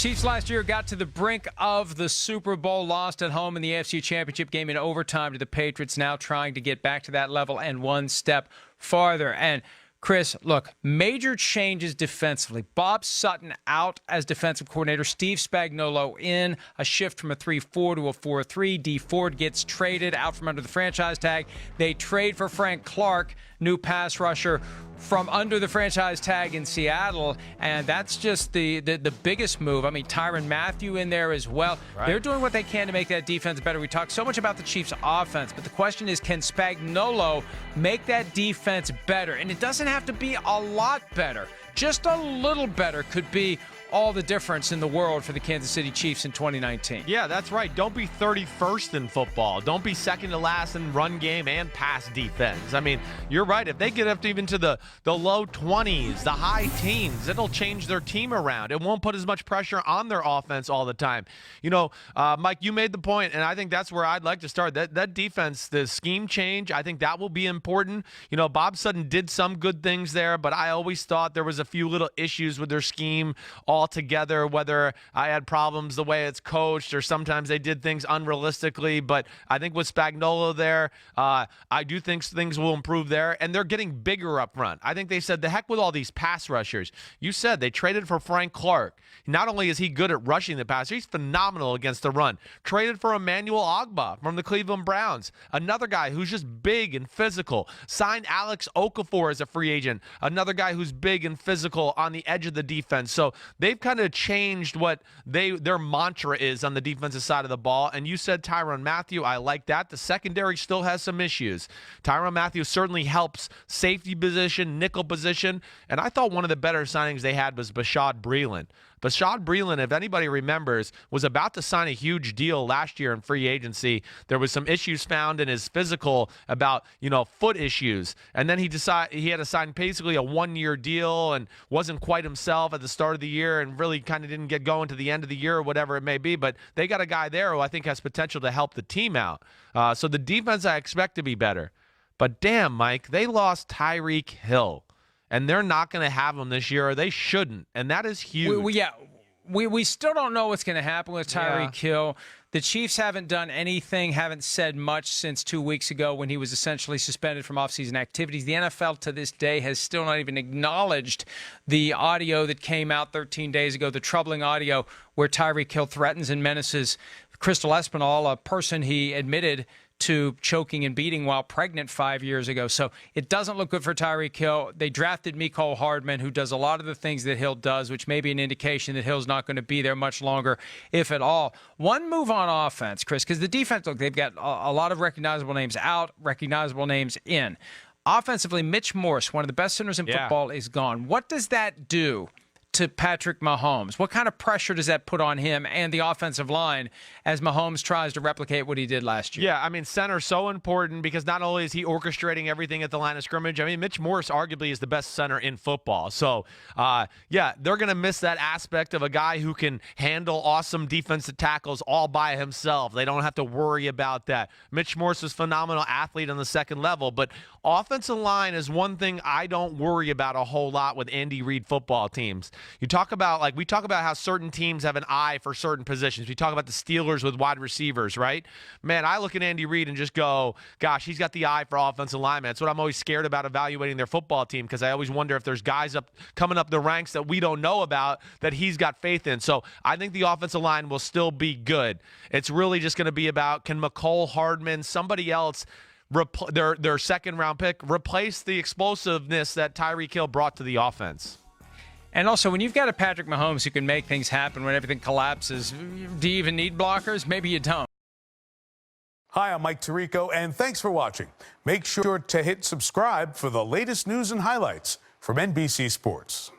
Chiefs last year got to the brink of the Super Bowl, lost at home in the AFC Championship game in overtime to the Patriots, now trying to get back to that level and one step farther. And Chris, look, major changes defensively. Bob Sutton out as defensive coordinator. Steve Spagnuolo in, a shift from a 3-4 to a 4-3. Dee Ford gets traded out from under the franchise tag. They trade for Frank Clark, new pass rusher, from under the franchise tag in Seattle, and that's just the biggest move. I mean, Tyrann Mathieu in there as well. Right. They're doing what they can to make that defense better. We talk so much about the Chiefs' offense, but the question is, can Spagnuolo make that defense better? And it doesn't have to be a lot better. Just a little better could be all the difference in the world for the Kansas City Chiefs in 2019. Yeah, that's right. Don't be 31st in football. Don't be second to last in run game and pass defense. I mean, you're right. If they get up to even to the low 20s, the high teens, it'll change their team around. It won't put as much pressure on their offense all the time. You know, Mike, you made the point, and I think that's where I'd like to start. That defense, the scheme change, I think that will be important. You know, Bob Sutton did some good things there, but I always thought there was a few little issues with their scheme altogether, whether I had problems the way it's coached or sometimes they did things unrealistically. But I think with Spagnuolo there, I do think things will improve there, and they're getting bigger up front. I think they said, the heck with all these pass rushers. You said they traded for Frank Clark. Not only is he good at rushing the passer, he's phenomenal against the run. Traded for Emmanuel Ogbah from the Cleveland Browns, another guy who's just big and physical. Signed Alex Okafor as a free agent, another guy who's big and physical on the edge of the defense. So they've kind of changed what their mantra is on the defensive side of the ball. And you said Tyrann Mathieu. I like that. The secondary still has some issues. Tyrann Mathieu certainly helps safety position, nickel position. And I thought one of the better signings they had was Bashaud Breeland. Bashaud Breeland, if anybody remembers, was about to sign a huge deal last year in free agency. There was some issues found in his physical about, foot issues. And then he decided he had to sign basically a one-year deal and wasn't quite himself at the start of the year and really kind of didn't get going to the end of the year or whatever it may be. But they got a guy there who I think has potential to help the team out. So the defense I expect to be better. But damn, Mike, they lost Tyreek Hill. And they're not going to have him this year, or they shouldn't. And that is huge. We still don't know what's going to happen with Tyreek Hill. The Chiefs haven't done anything, haven't said much since 2 weeks ago when he was essentially suspended from offseason activities. The NFL to this day has still not even acknowledged the audio that came out 13 days ago, the troubling audio where Tyreek Hill threatens and menaces Crystal Espinal, a person he admitted to choking and beating while pregnant 5 years ago. So it doesn't look good for Tyreek Hill. They drafted Mecole Hardman, who does a lot of the things that Hill does, which may be an indication that Hill's not going to be there much longer, if at all. One move on offense, Chris, because the defense, look, they've got a lot of recognizable names out, recognizable names in. Offensively, Mitch Morse, one of the best centers in football, is gone. What does that do to Patrick Mahomes? What kind of pressure does that put on him and the offensive line as Mahomes tries to replicate what he did last year? Yeah, I mean, center's so important because not only is he orchestrating everything at the line of scrimmage, I mean, Mitch Morse arguably is the best center in football. So, they're going to miss that aspect of a guy who can handle awesome defensive tackles all by himself. They don't have to worry about that. Mitch Morse is a phenomenal athlete on the second level, but offensive line is one thing I don't worry about a whole lot with Andy Reid football teams. We talk about how certain teams have an eye for certain positions. We talk about the Steelers with wide receivers, right? Man, I look at Andy Reid and just go, gosh, he's got the eye for offensive linemen. That's what I'm always scared about evaluating their football team, because I always wonder if there's guys coming up the ranks that we don't know about that he's got faith in. So I think the offensive line will still be good. It's really just going to be about, can Mecole Hardman, somebody else, their second-round pick, replace the explosiveness that Tyreek Hill brought to the offense? And also, when you've got a Patrick Mahomes who can make things happen when everything collapses, do you even need blockers? Maybe you don't. Hi, I'm Mike Tirico, and thanks for watching. Make sure to hit subscribe for the latest news and highlights from NBC Sports.